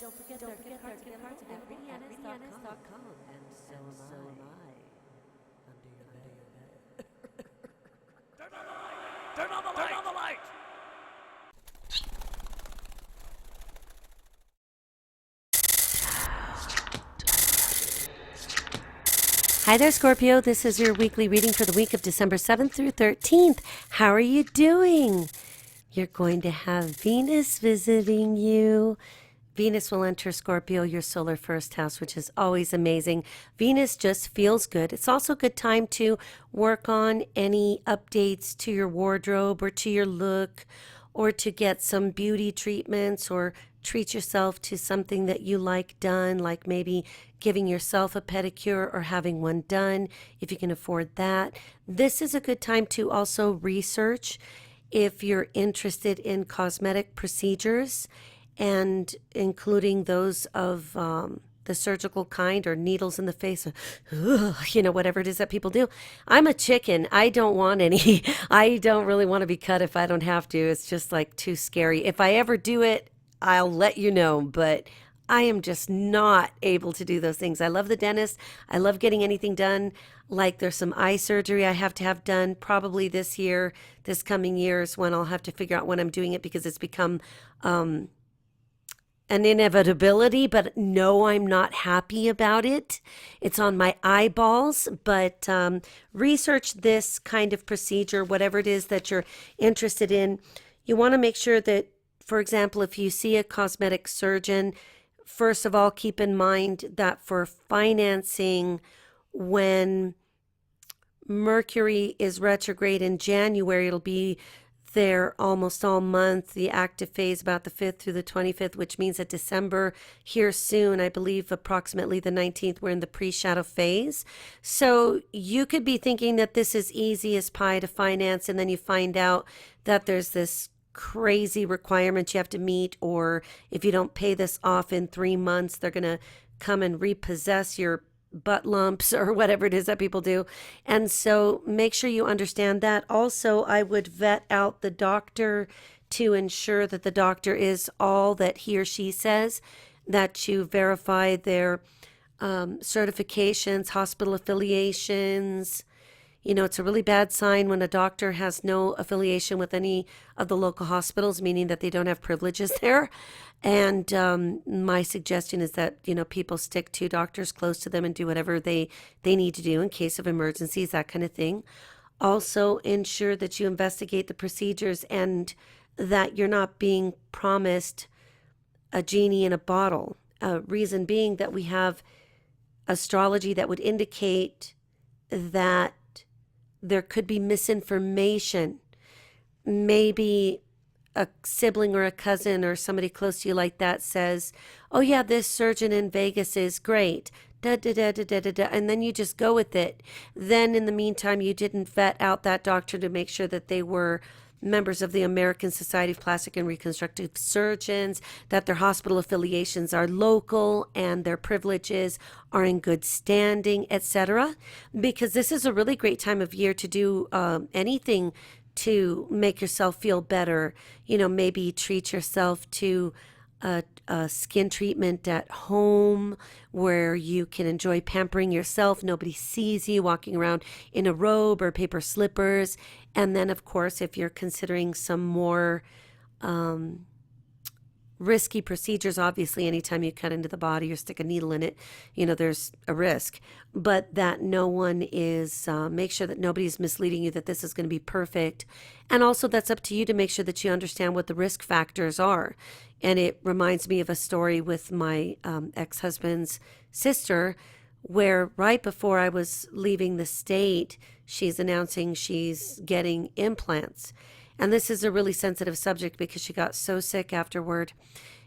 Don't forget their gift cards at RitaYanez.com, and so am I. Under your bed. Turn on the light! Turn on the light! Turn on the light! Hi there, Scorpio. This is your weekly reading for the week of December 7th through 13th. How are you doing? You're going to have Venus visiting you. Venus will enter Scorpio, your solar first house, which is always amazing. Venus just feels good. It's also a good time to work on any updates to your wardrobe or to your look, or to get some beauty treatments or treat yourself to something that you like done, like maybe giving yourself a pedicure or having one done if you can afford that. This is a good time to also research if you're interested in cosmetic procedures, and including those of the surgical kind, or needles in the face, or, whatever it is that people do. I'm a chicken. I don't want any. I don't really want to be cut if I don't have to. It's just like too scary. If I ever do it, I'll let you know, but I am just not able to do those things. I love the dentist. I love getting anything done. Like there's some eye surgery I have to have done probably this year, this coming year is when I'll have to figure out when I'm doing it, because it's become an inevitability, but no, I'm not happy about it. It's on my eyeballs, but research this kind of procedure, whatever it is that you're interested in. You want to make sure that, for example, if you see a cosmetic surgeon, first of all, keep in mind that for financing, when Mercury is retrograde in January, it'll be there almost all month, the active phase about the 5th through the 25th, which means that December here soon, I believe approximately the 19th, we're in the pre-shadow phase. So you could be thinking that this is easy as pie to finance, and then you find out that there's this crazy requirement you have to meet, or if you don't pay this off in 3 months, they're going to come and repossess your butt lumps or whatever it is that people do. And so make sure you understand that. Also, I would vet out the doctor to ensure that the doctor is all that he or she says, that you verify their certifications, hospital affiliations. It's a really bad sign when a doctor has no affiliation with any of the local hospitals, meaning that they don't have privileges there. And my suggestion is that, people stick to doctors close to them and do whatever they need to do in case of emergencies, that kind of thing. Also, ensure that you investigate the procedures and that you're not being promised a genie in a bottle. Reason being that we have astrology that would indicate that there could be misinformation. Maybe a sibling or a cousin or somebody close to you like that says, oh yeah, this surgeon in Vegas is great, da da da da da da da, and then you just go with it. Then in the meantime, you didn't vet out that doctor to make sure that they were members of the American Society of Plastic and Reconstructive Surgeons, that their hospital affiliations are local and their privileges are in good standing, etc. Because this is a really great time of year to do anything to make yourself feel better. Maybe treat yourself to a skin treatment at home where you can enjoy pampering yourself. Nobody sees you walking around in a robe or paper slippers. And then, of course, if you're considering some more risky procedures. Obviously, anytime you cut into the body or stick a needle in it, there's a risk. But that no one is, make sure that nobody's misleading you that this is going to be perfect. And also that's up to you to make sure that you understand what the risk factors are. And it reminds me of a story with my ex-husband's sister, where right before I was leaving the state, she's announcing she's getting implants. And this is a really sensitive subject because she got so sick afterward.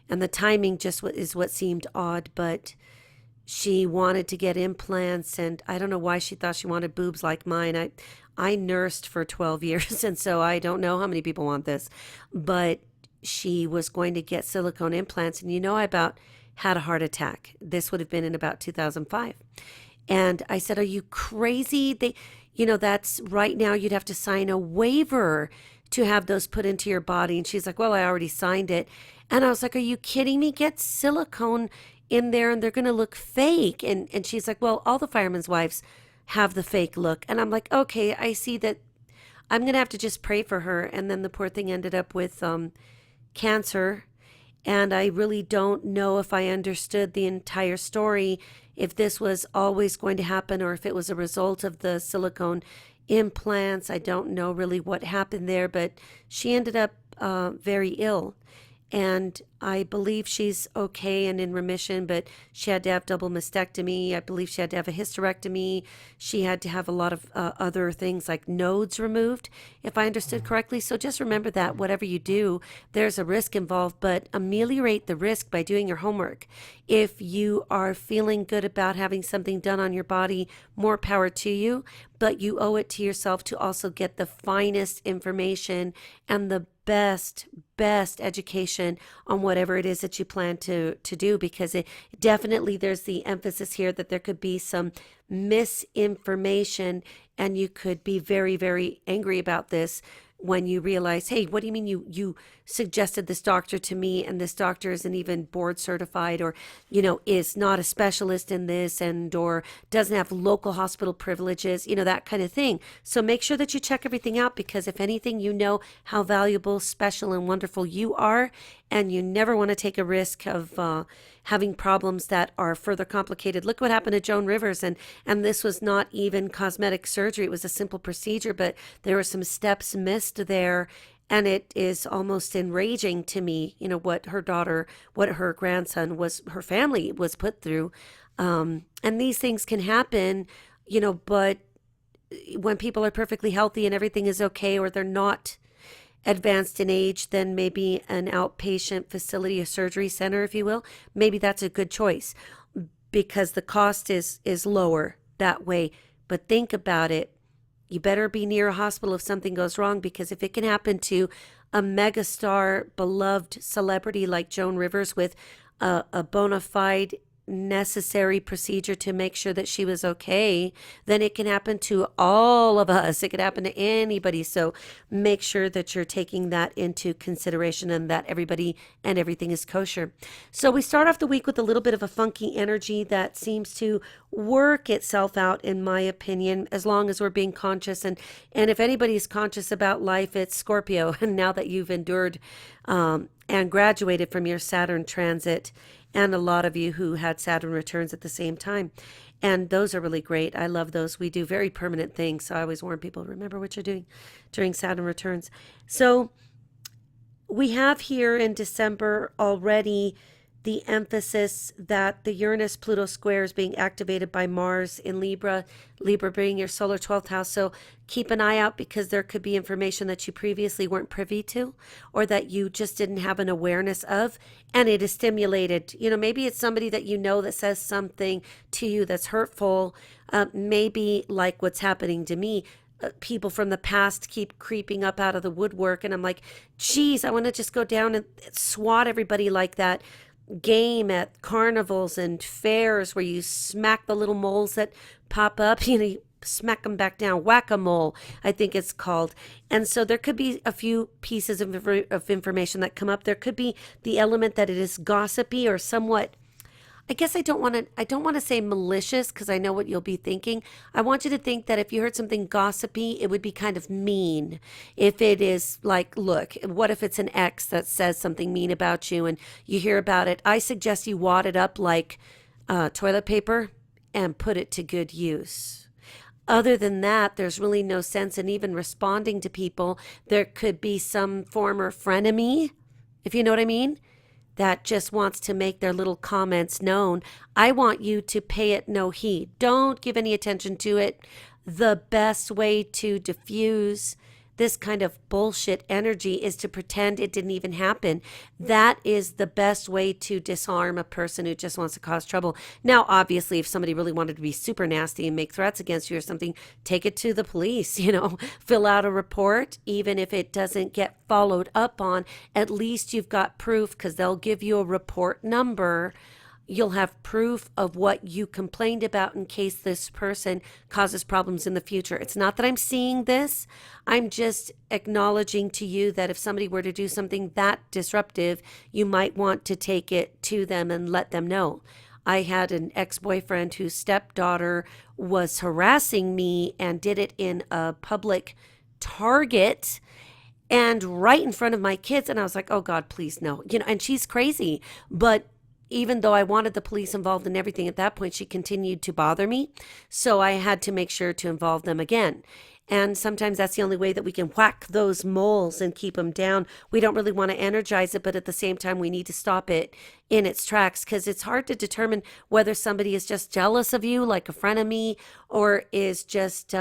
And the timing just is what seemed odd, but she wanted to get implants, and I don't know why she thought she wanted boobs like mine. I nursed for 12 years, and so I don't know how many people want this, but she was going to get silicone implants, and I about had a heart attack. This would have been in about 2005. And I said, are you crazy? That's right now you'd have to sign a waiver to have those put into your body. And she's like, well, I already signed it. And I was like, are you kidding me? Get silicone in there and they're going to look fake. And she's like, well, all the firemen's wives have the fake look. And I'm like, okay, I see that. I'm going to have to just pray for her. And then the poor thing ended up with cancer. And I really don't know if I understood the entire story, if this was always going to happen or if it was a result of the silicone implants. I don't know really what happened there, but she ended up very ill. And I believe she's okay and in remission, but she had to have double mastectomy. I believe she had to have a hysterectomy. She had to have a lot of other things like nodes removed, if I understood correctly. So just remember that whatever you do, there's a risk involved, but ameliorate the risk by doing your homework. If you are feeling good about having something done on your body, more power to you, but you owe it to yourself to also get the finest information and the best education on whatever it is that you plan to do, because it definitely, there's the emphasis here that there could be some misinformation and you could be very, very angry about this when you realize, hey, what do you mean you suggested this doctor to me and this doctor isn't even board certified, or is not a specialist in this, and or doesn't have local hospital privileges, that kind of thing. So make sure that you check everything out, because if anything, you know how valuable, special, and wonderful you are, and you never want to take a risk of having problems that are further complicated. Look what happened to Joan Rivers, and this was not even cosmetic surgery. It was a simple procedure, but there were some steps missed there. And it is almost enraging to me, what her daughter, what her grandson her family was put through. And these things can happen, but when people are perfectly healthy and everything is okay, or they're not advanced in age, then maybe an outpatient facility, a surgery center, if you will, maybe that's a good choice because the cost is lower that way. But think about it. You better be near a hospital if something goes wrong, because if it can happen to a megastar, beloved celebrity like Joan Rivers with a bona fide necessary procedure to make sure that she was okay, then it can happen to all of us. It could happen to anybody. So make sure that you're taking that into consideration and that everybody and everything is kosher. So we start off the week with a little bit of a funky energy that seems to work itself out, in my opinion, as long as we're being conscious. And if anybody's conscious about life, it's Scorpio. And now that you've endured and graduated from your Saturn transit, and a lot of you who had Saturn returns at the same time. And those are really great. I love those. We do very permanent things. So I always warn people, remember what you're doing during Saturn returns. So we have here in December already the emphasis that the Uranus-Pluto square is being activated by Mars in Libra, Libra being your solar 12th house. So keep an eye out, because there could be information that you previously weren't privy to, or that you just didn't have an awareness of, and it is stimulated. Maybe it's somebody that that says something to you that's hurtful, maybe like what's happening to me. People from the past keep creeping up out of the woodwork, and I'm like, geez, I want to just go down and swat everybody like that game at carnivals and fairs where you smack the little moles that pop up, you smack them back down, whack-a-mole, I think it's called. And so there could be a few pieces of information that come up. There could be the element that it is gossipy or somewhat, I guess I don't want to say malicious because I know what you'll be thinking. I want you to think that if you heard something gossipy, it would be kind of mean. If it is like, look, what if it's an ex that says something mean about you and you hear about it? I suggest you wad it up like toilet paper and put it to good use. Other than that, there's really no sense in even responding to people. There could be some former frenemy, if you know what I mean, that just wants to make their little comments known. I want you to pay it no heed. Don't give any attention to it. The best way to diffuse this kind of bullshit energy is to pretend it didn't even happen. That is the best way to disarm a person who just wants to cause trouble. Now, obviously, if somebody really wanted to be super nasty and make threats against you or something, take it to the police, fill out a report. Even if it doesn't get followed up on, at least you've got proof because they'll give you a report number. You'll have proof of what you complained about in case this person causes problems in the future. It's not that I'm seeing this. I'm just acknowledging to you that if somebody were to do something that disruptive, you might want to take it to them and let them know. I had an ex-boyfriend whose stepdaughter was harassing me and did it in a public Target and right in front of my kids. And I was like, oh God, please no. And she's crazy. But even though I wanted the police involved in everything at that point, she continued to bother me. So I had to make sure to involve them again. And sometimes that's the only way that we can whack those moles and keep them down. We don't really want to energize it, but at the same time, we need to stop it in its tracks because it's hard to determine whether somebody is just jealous of you, like a frenemy, or is just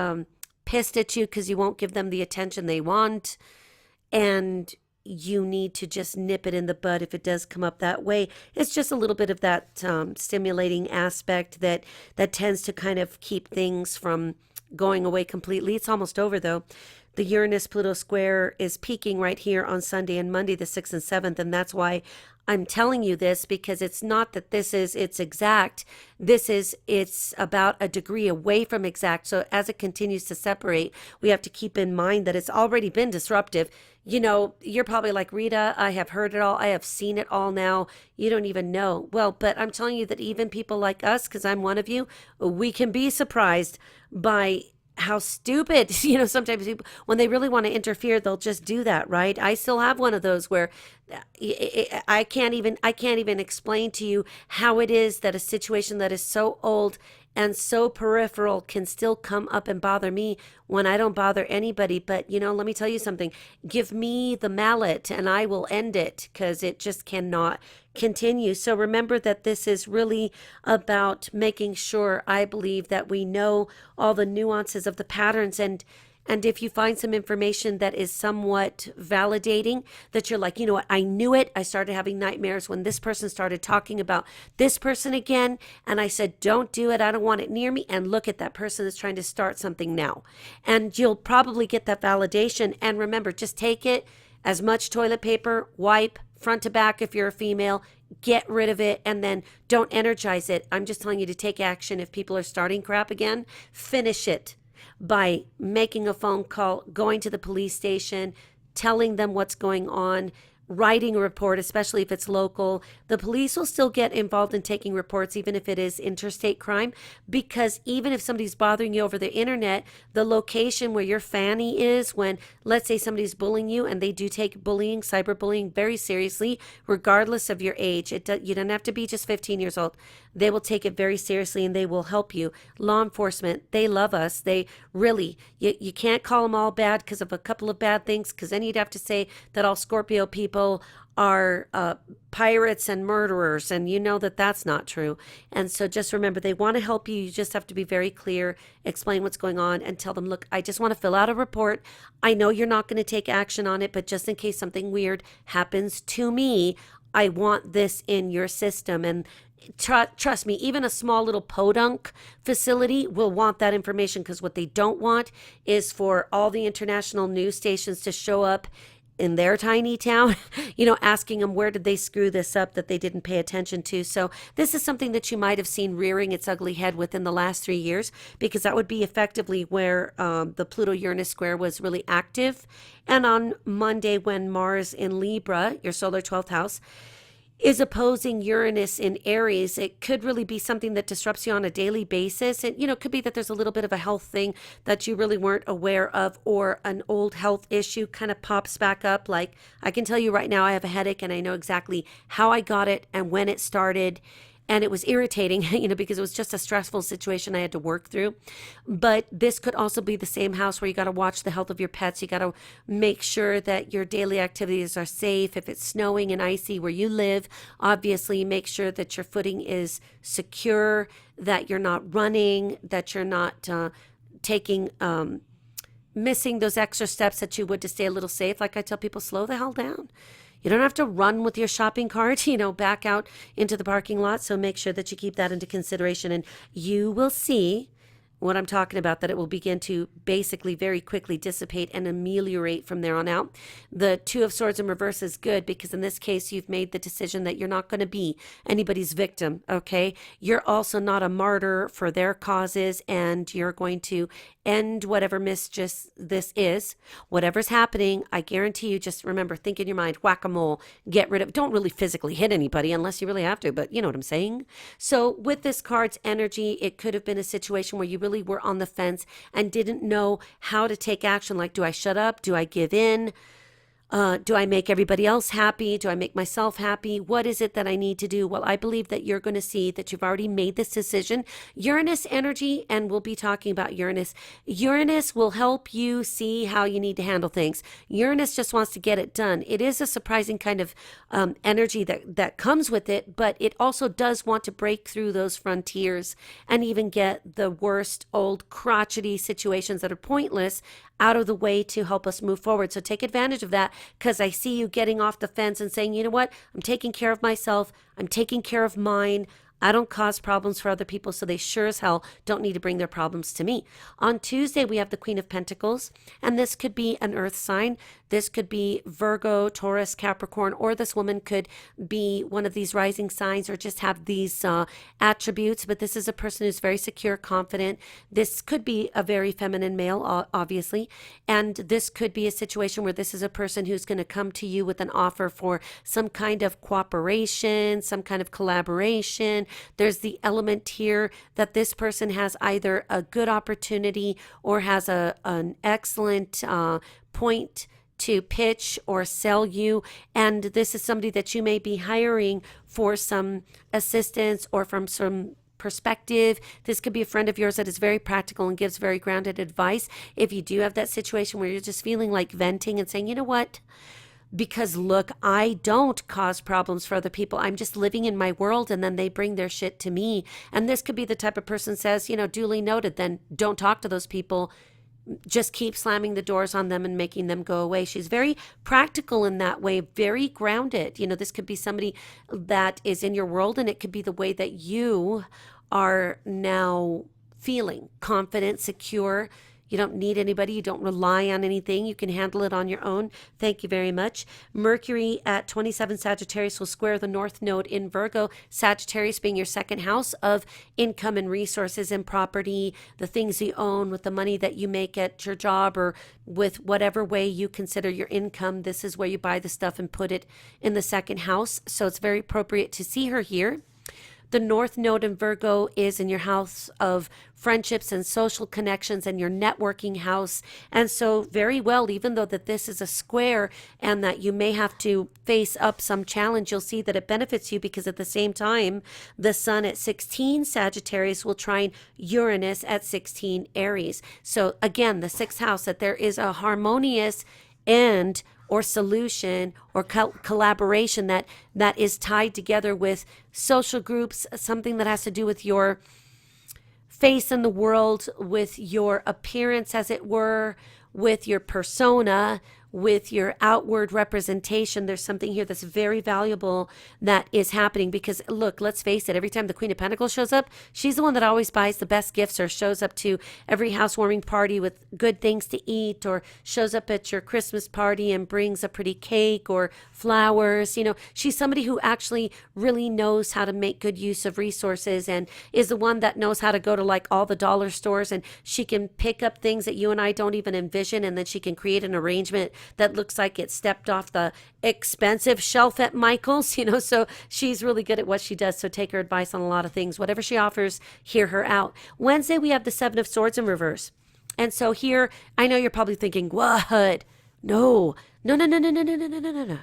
pissed at you because you won't give them the attention they want. And you need to just nip it in the bud if it does come up that way. It's just a little bit of that stimulating aspect that tends to kind of keep things from going away completely. It's almost over though. The Uranus-Pluto square is peaking right here on Sunday and Monday, the 6th and 7th, and that's why I'm telling you this, because it's not that it's exact. It's about a degree away from exact. So as it continues to separate, we have to keep in mind that it's already been disruptive. You're probably like, Rita, I have heard it all. I have seen it all now. You don't even know. Well, but I'm telling you that even people like us, because I'm one of you, we can be surprised by how stupid, sometimes people, when they really want to interfere, they'll just do that, right? I still have one of those where I can't even explain to you how it is that a situation that is so old and so peripheral can still come up and bother me when I don't bother anybody. But, let me tell you something. Give me the mallet and I will end it because it just cannot continue. So remember that this is really about making sure, I believe, that we know all the nuances of the patterns. And if you find some information that is somewhat validating, that you're like, you know what, I knew it. I started having nightmares when this person started talking about this person again. And I said, don't do it. I don't want it near me. And look at that person that's trying to start something now. And you'll probably get that validation. And remember, just take it as much toilet paper, wipe front to back if you're a female, get rid of it, and then don't energize it. I'm just telling you to take action. If people are starting crap again, finish it by making a phone call, going to the police station, telling them what's going on, writing a report, especially if it's local. The police will still get involved in taking reports, even if it is interstate crime, because even if somebody's bothering you over the internet, the location where your fanny is when, let's say, somebody's bullying you, and they do take bullying, cyberbullying very seriously, regardless of your age. You don't have to be just 15 years old. They will take it very seriously and they will help you. Law enforcement, they love us. They really, you can't call them all bad because of a couple of bad things, because then you'd have to say that all Scorpio people are pirates and murderers, and you know that that's not true. And so just remember, they want to help you. You just have to be very clear, explain what's going on, and tell them, look, I just want to fill out a report. I know you're not going to take action on it, but just in case something weird happens to me, I want this in your system. And trust me, even a small little podunk facility will want that information, because what they don't want is for all the international news stations to show up in their tiny town, asking them where did they screw this up that they didn't pay attention to. So this is something that you might have seen rearing its ugly head within the last 3 years, because that would be effectively where the Pluto-Uranus square was really active. And on Monday, when Mars in Libra, your solar 12th house, is opposing Uranus in Aries. It could really be something that disrupts you on a daily basis. And, it could be that there's a little bit of a health thing that you really weren't aware of, or an old health issue kind of pops back up. Like, I can tell you right now, I have a headache and I know exactly how I got it and when it started. And it was irritating, because it was just a stressful situation I had to work through. But this could also be the same house where you got to watch the health of your pets. You got to make sure that your daily activities are safe. If it's snowing and icy where you live, obviously make sure that your footing is secure, that you're not running, that you're not missing those extra steps that you would to stay a little safe. Like I tell people, slow the hell down. You don't have to run with your shopping cart, back out into the parking lot. So make sure that you keep that into consideration, and you will see what I'm talking about, that it will begin to basically very quickly dissipate and ameliorate from there on out. The Two of Swords in reverse is good because in this case, you've made the decision that you're not going to be anybody's victim, okay? You're also not a martyr for their causes, and you're going to end whatever mischief this is. Whatever's happening, I guarantee you, just remember, think in your mind, whack-a-mole, get rid of, don't really physically hit anybody unless you really have to, but you know what I'm saying? So with this card's energy, it could have been a situation where you really were on the fence and didn't know how to take action. Like, do I shut up? Do I give in? Do I make everybody else happy? Do I make myself happy? What is it that I need to do? Well, I believe that you're going to see that you've already made this decision. Uranus energy, and we'll be talking about Uranus. Uranus will help you see how you need to handle things. Uranus just wants to get it done. It is a surprising kind of energy that comes with it, but it also does want to break through those frontiers and even get the worst old crotchety situations that are pointless out of the way to help us move forward. So take advantage of that, because I see you getting off the fence and saying, you know what, I'm taking care of myself. I'm taking care of mine. I don't cause problems for other people, so they sure as hell don't need to bring their problems to me. On Tuesday, we have the Queen of Pentacles, and this could be an earth sign. This could be Virgo, Taurus, Capricorn, or this woman could be one of these rising signs or just have these attributes, but this is a person who's very secure, confident. This could be a very feminine male, obviously, and this could be a situation where this is a person who's going to come to you with an offer for some kind of cooperation, some kind of collaboration. There's the element here that this person has either a good opportunity or has an excellent point to pitch or sell you, and this is somebody that you may be hiring for some assistance or from some perspective. This could be a friend of yours that is very practical and gives very grounded advice. If you do have that situation where you're just feeling like venting and saying, you know what, because look, I don't cause problems for other people. I'm just living in my world, and then they bring their shit to me. And this could be the type of person says, duly noted, then don't talk to those people. Just keep slamming the doors on them and making them go away. She's very practical in that way, very grounded. This could be somebody that is in your world, and it could be the way that you are now feeling confident, secure. You don't need anybody. You don't rely on anything. You can handle it on your own. Thank you very much. Mercury at 27 Sagittarius will square the North Node in Virgo. Sagittarius being your second house of income and resources and property, the things you own, with the money that you make at your job, or with whatever way you consider your income. This is where you buy the stuff and put it in the second house. So it's very appropriate to see her here. The North Node in Virgo is in your house of friendships and social connections and your networking house. And so very well, even though that this is a square and that you may have to face up some challenge, you'll see that it benefits you, because at the same time, the Sun at 16 Sagittarius will trine Uranus at 16 Aries. So again, the sixth house, that there is a harmonious end or solution or collaboration that is tied together with social groups, something that has to do with your face in the world, with your appearance, as it were, with your persona, with your outward representation. There's something here that's very valuable that is happening, because look, let's face it, every time the Queen of Pentacles shows up, she's the one that always buys the best gifts, or shows up to every housewarming party with good things to eat, or shows up at your Christmas party and brings a pretty cake or flowers. She's somebody who actually really knows how to make good use of resources, and is the one that knows how to go to like all the dollar stores, and she can pick up things that you and I don't even envision, and then she can create an arrangement that looks like it stepped off the expensive shelf at Michael's, so she's really good at what she does. So take her advice on a lot of things. Whatever she offers, hear her out. Wednesday, we have the Seven of Swords in reverse. And so here, I know you're probably thinking, what? No, no, no, no, no, no, no, no, no, no, no.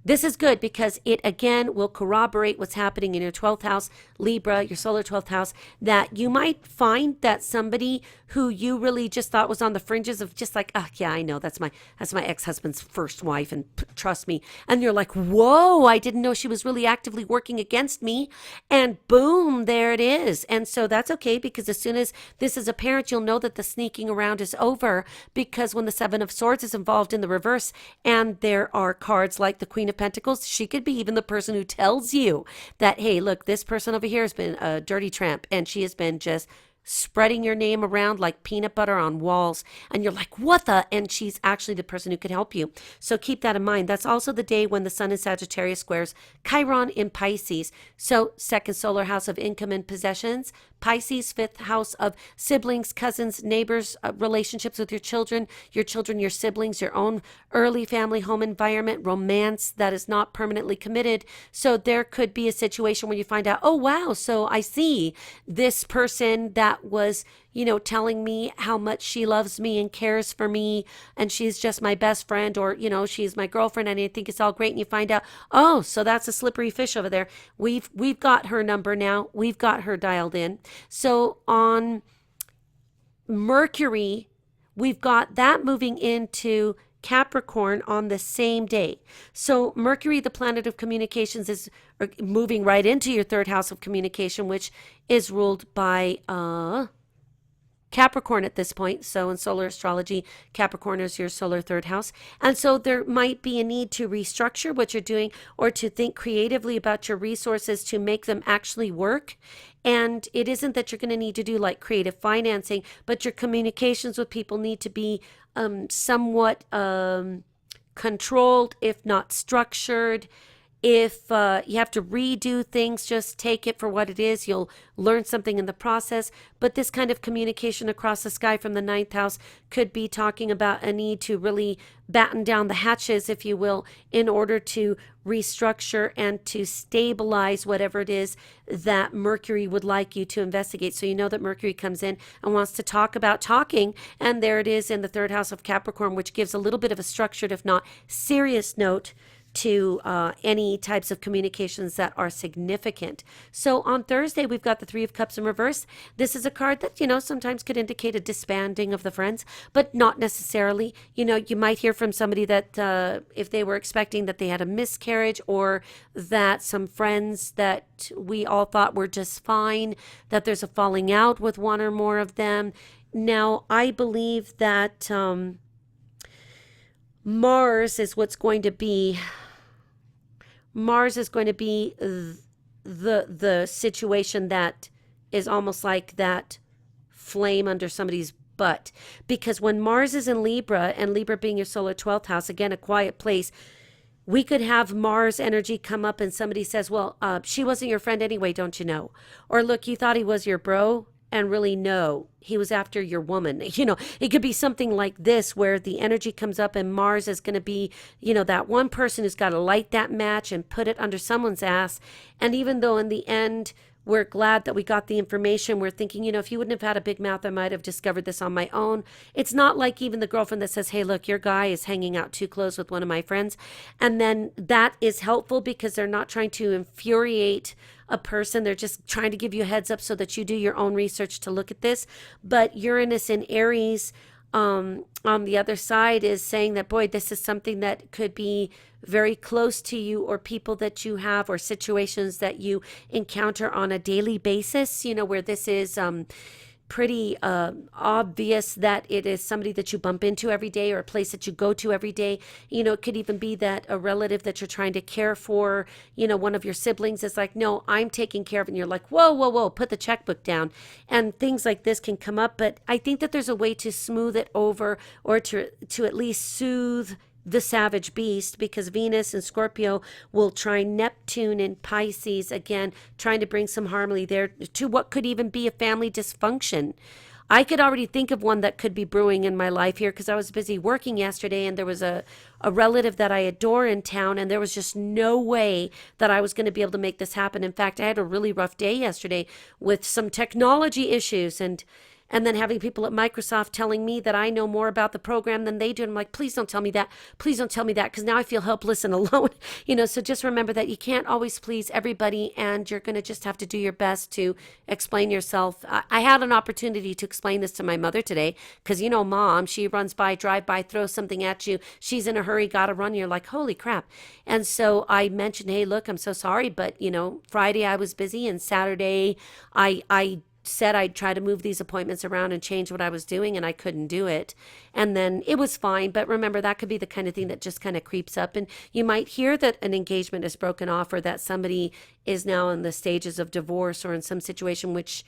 This is good because it again will corroborate what's happening in your 12th house, Libra, your solar 12th house, that you might find that somebody who you really just thought was on the fringes of just like, yeah, I know that's my ex-husband's first wife and trust me. And you're like, whoa, I didn't know she was really actively working against me. And boom, there it is. And so that's okay because as soon as this is apparent, you'll know that the sneaking around is over because when the Seven of Swords is involved in the reverse and there are cards like the Queen of Pentacles, she could be even the person who tells you that, hey, look, this person over here has been a dirty tramp and she has been just spreading your name around like peanut butter on walls. And you're like, what the? And she's actually the person who could help you. So keep that in mind. That's also the day when the sun in Sagittarius squares Chiron in Pisces. So second solar house of income and possessions. Pisces, fifth house of siblings, cousins, neighbors, relationships with your children, your siblings, your own early family home environment, romance that is not permanently committed. So there could be a situation where you find out, oh, wow, so I see this person that was, telling me how much she loves me and cares for me and she's just my best friend or, she's my girlfriend and I think it's all great. And you find out, oh, so that's a slippery fish over there. We've got her number now. We've got her dialed in. So on Mercury, we've got that moving into Capricorn on the same day. So Mercury, the planet of communications, is moving right into your third house of communication, which is ruled by Capricorn at this point. So in solar astrology, Capricorn is your solar third house. And so there might be a need to restructure what you're doing or to think creatively about your resources to make them actually work. And it isn't that you're going to need to do like creative financing, but your communications with people need to be somewhat controlled, if not structured. If you have to redo things, just take it for what it is. You'll learn something in the process. But this kind of communication across the sky from the ninth house could be talking about a need to really batten down the hatches, if you will, in order to restructure and to stabilize whatever it is that Mercury would like you to investigate. So you know that Mercury comes in and wants to talk about talking. And there it is in the third house of Capricorn, which gives a little bit of a structured, if not serious note to any types of communications that are significant. So on Thursday, we've got the Three of Cups in reverse. This is a card that, sometimes could indicate a disbanding of the friends, but not necessarily. You might hear from somebody that if they were expecting that they had a miscarriage or that some friends that we all thought were just fine, that there's a falling out with one or more of them. Now, I believe that Mars is going to be the situation that is almost like that flame under somebody's butt. Because when Mars is in Libra, and Libra being your solar 12th house, again, a quiet place, we could have Mars energy come up and somebody says, well, she wasn't your friend anyway, don't you know? Or look, you thought he was your bro. And really, no, he was after your woman. It could be something like this where the energy comes up and Mars is going to be, that one person who's got to light that match and put it under someone's ass. And even though in the end, we're glad that we got the information, we're thinking, if you wouldn't have had a big mouth, I might have discovered this on my own. It's not like even the girlfriend that says, hey, look, your guy is hanging out too close with one of my friends. And then that is helpful because they're not trying to infuriate a person. They're just trying to give you a heads up so that you do your own research to look at this. But Uranus in Aries on the other side is saying that, boy, this is something that could be very close to you or people that you have or situations that you encounter on a daily basis, where this is pretty obvious that it is somebody that you bump into every day or a place that you go to every day. It could even be that a relative that you're trying to care for, one of your siblings is like, no, I'm taking care of it. And you're like, whoa, whoa, whoa, put the checkbook down. And things like this can come up. But I think that there's a way to smooth it over or to at least soothe the savage beast, because Venus and Scorpio will try Neptune and Pisces, again, trying to bring some harmony there to what could even be a family dysfunction. I could already think of one that could be brewing in my life here because I was busy working yesterday, and there was a relative that I adore in town, and there was just no way that I was going to be able to make this happen. In fact, I had a really rough day yesterday with some technology issues, and then having people at Microsoft telling me that I know more about the program than they do. And I'm like, please don't tell me that. Please don't tell me that, because now I feel helpless and alone. So just remember that you can't always please everybody, and you're going to just have to do your best to explain yourself. I had an opportunity to explain this to my mother today, because, mom, she runs by, drive by, throws something at you. She's in a hurry, got to run. You're like, holy crap. And so I mentioned, hey, look, I'm so sorry. But, Friday I was busy, and Saturday I said I'd try to move these appointments around and change what I was doing, and I couldn't do it. And then it was fine. But remember, that could be the kind of thing that just kind of creeps up, and you might hear that an engagement is broken off, or that somebody is now in the stages of divorce, or in some situation which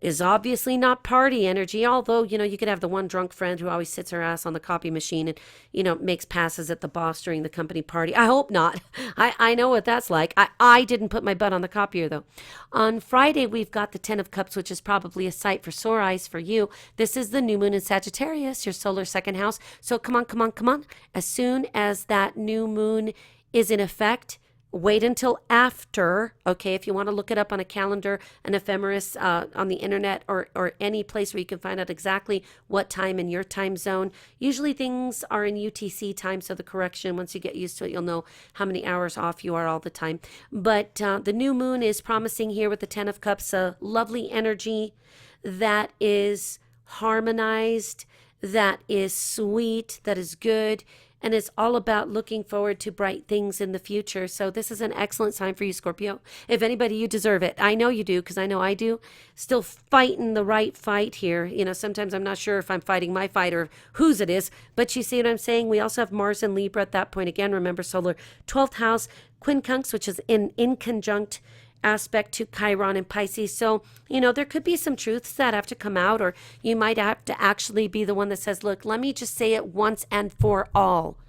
is obviously not party energy. Although, you could have the one drunk friend who always sits her ass on the copy machine and, makes passes at the boss during the company party. I hope not. I know what that's like. I didn't put my butt on the copier, though. On Friday, we've got the 10 of Cups, which is probably a sight for sore eyes for you. This is the new moon in Sagittarius, your solar second house. So come on. As soon as that new moon is in effect, wait until after, okay? If you want to look it up on a calendar, an ephemeris, on the internet, or any place where you can find out exactly what time in your time zone. Usually things are in UTC time, so the correction, once you get used to it, you'll know how many hours off you are all the time. But the new moon is promising here with the 10 of Cups, a lovely energy that is harmonized, that is sweet, that is good. And it's all about looking forward to bright things in the future. So this is an excellent sign for you, Scorpio. If anybody, you deserve it. I know you do, because I know I do. Still fighting the right fight here. Sometimes I'm not sure if I'm fighting my fight or whose it is. But you see what I'm saying? We also have Mars and Libra at that point. Again, remember, solar 12th house, quincunx, which is in conjunct aspect to Chiron and Pisces. So, there could be some truths that have to come out, or you might have to actually be the one that says, look, let me just say it once and for all.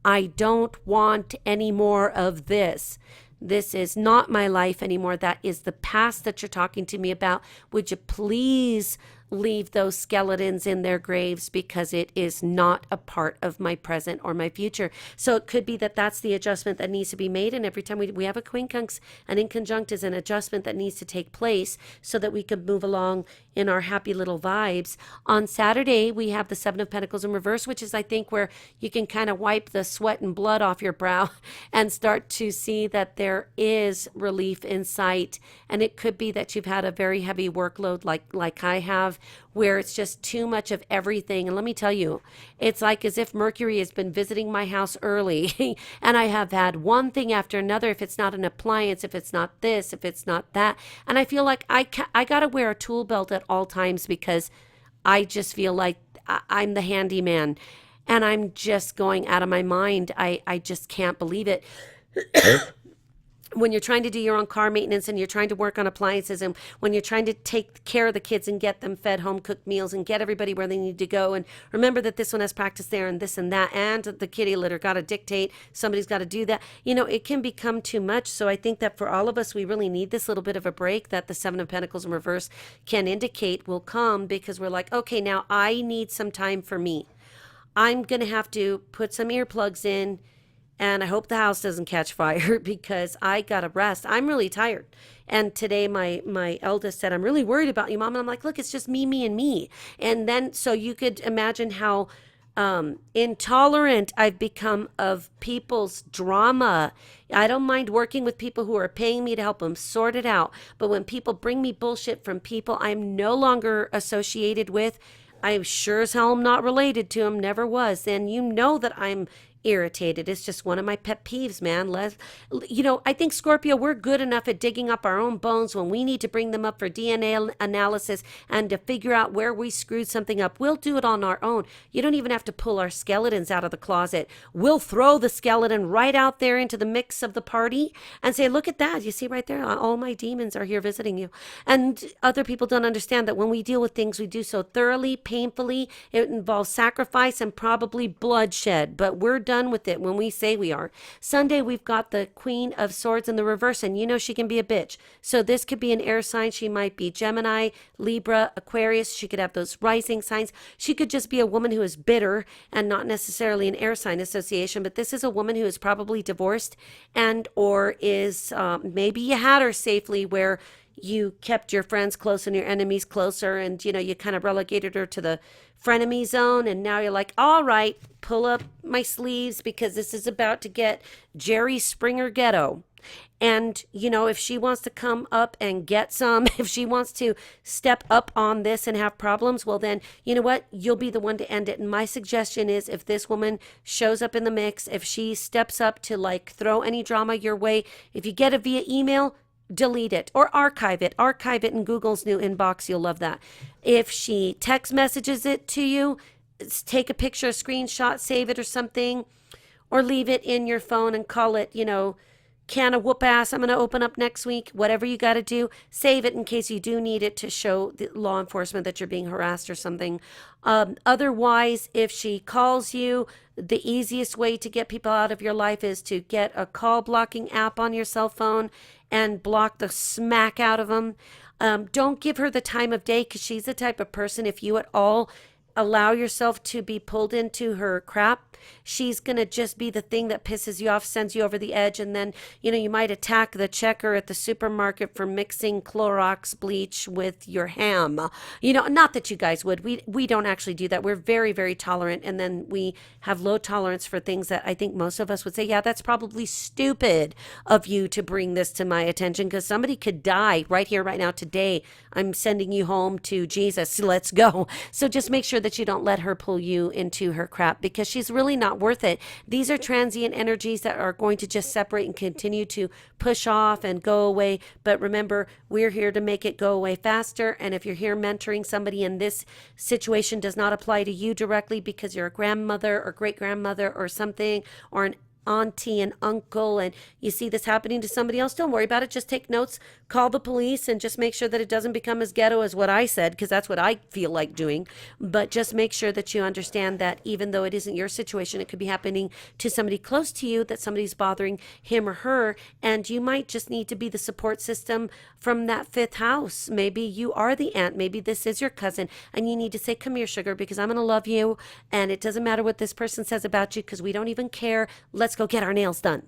I don't want any more of this. This is not my life anymore. That is the past that you're talking to me about. Would you please leave those skeletons in their graves, because it is not a part of my present or my future. So it could be that that's the adjustment that needs to be made. And every time we have a quincunx, an inconjunct is an adjustment that needs to take place so that we can move along in our happy little vibes. On Saturday, we have the 7 of Pentacles in reverse, which is, I think, where you can kind of wipe the sweat and blood off your brow and start to see that there is relief in sight. And it could be that you've had a very heavy workload like I have, where it's just too much of everything. And let me tell you, it's like as if Mercury has been visiting my house early and I have had one thing after another. If it's not an appliance, if it's not this, if it's not that. And I feel like I got to wear a tool belt at all times, because I just feel like I'm the handyman, and I'm just going out of my mind. I just can't believe it. When you're trying to do your own car maintenance, and you're trying to work on appliances, and when you're trying to take care of the kids and get them fed home cooked meals and get everybody where they need to go, and remember that this one has practice there and this and that, and the kitty litter got to dictate, somebody's got to do that. It can become too much. So I think that for all of us, we really need this little bit of a break that the 7 of Pentacles in reverse can indicate will come, because we're like, okay, now I need some time for me. I'm going to have to put some earplugs in, and I hope the house doesn't catch fire, because I got to rest. I'm really tired. And today my eldest said, I'm really worried about you, Mom. And I'm like, look, it's just me, and me. And then, so you could imagine how intolerant I've become of people's drama. I don't mind working with people who are paying me to help them sort it out. But when people bring me bullshit from people I'm no longer associated with, I sure as hell am not related to them, never was. And you know that I'm irritated. It's just one of my pet peeves, man. I think, Scorpio, we're good enough at digging up our own bones when we need to bring them up for DNA analysis and to figure out where we screwed something up. We'll do it on our own. You don't even have to pull our skeletons out of the closet. We'll throw the skeleton right out there into the mix of the party and say, look at that. You see right there? All my demons are here visiting you. And other people don't understand that when we deal with things, we do so thoroughly, painfully. It involves sacrifice and probably bloodshed, but we're done with it when we say we are. Sunday, we've got the Queen of Swords in the reverse, and you know she can be a bitch. So this could be an air sign. She might be Gemini, Libra, Aquarius. She could have those rising signs. She could just be a woman who is bitter and not necessarily an air sign association, but this is a woman who is probably divorced and or is maybe you had her safely where you kept your friends close and your enemies closer, and you know you kind of relegated her to the frenemy zone, and now you're like, all right, pull up my sleeves because this is about to get Jerry Springer ghetto. And you know, if she wants to come up and get some, if she wants to step up on this and have problems, well then, you know what, you'll be the one to end it. And my suggestion is, if this woman shows up in the mix, if she steps up to like throw any drama your way, if you get it via email, delete it or archive it in Google's new inbox. You'll love that. If she text messages it to you, take a picture, a screenshot, save it or something, or leave it in your phone and call it, you know, can of whoop ass I'm going to open up next week. Whatever you got to do, save it in case you do need it to show the law enforcement that you're being harassed or something. Otherwise, if she calls you, the easiest way to get people out of your life is to get a call blocking app on your cell phone and block the smack out of them. Don't give her the time of day, because she's the type of person, if you at all allow yourself to be pulled into her crap, she's going to just be the thing that pisses you off, sends you over the edge, and then, you know, you might attack the checker at the supermarket for mixing Clorox bleach with your ham. You know, not that you guys would. We don't actually do that. We're very, very tolerant, and then we have low tolerance for things that I think most of us would say, yeah, that's probably stupid of you to bring this to my attention, because somebody could die right here, right now, today. I'm sending you home to Jesus. Let's go. So just make sure that you don't let her pull you into her crap, because she's really not worth it. These are transient energies that are going to just separate and continue to push off and go away. But remember, we're here to make it go away faster. And if you're here mentoring somebody and this situation does not apply to you directly because you're a grandmother or great grandmother or something, or an auntie and uncle, and you see this happening to somebody else, don't worry about it. Just take notes, call the police, and just make sure that it doesn't become as ghetto as what I said, because that's what I feel like doing. But just make sure that you understand that even though it isn't your situation, it could be happening to somebody close to you, that somebody's bothering him or her, and you might just need to be the support system from that fifth house. Maybe you are the aunt, maybe this is your cousin, and you need to say, come here, sugar, because I'm going to love you, and it doesn't matter what this person says about you, because we don't even care. Let's go get our nails done.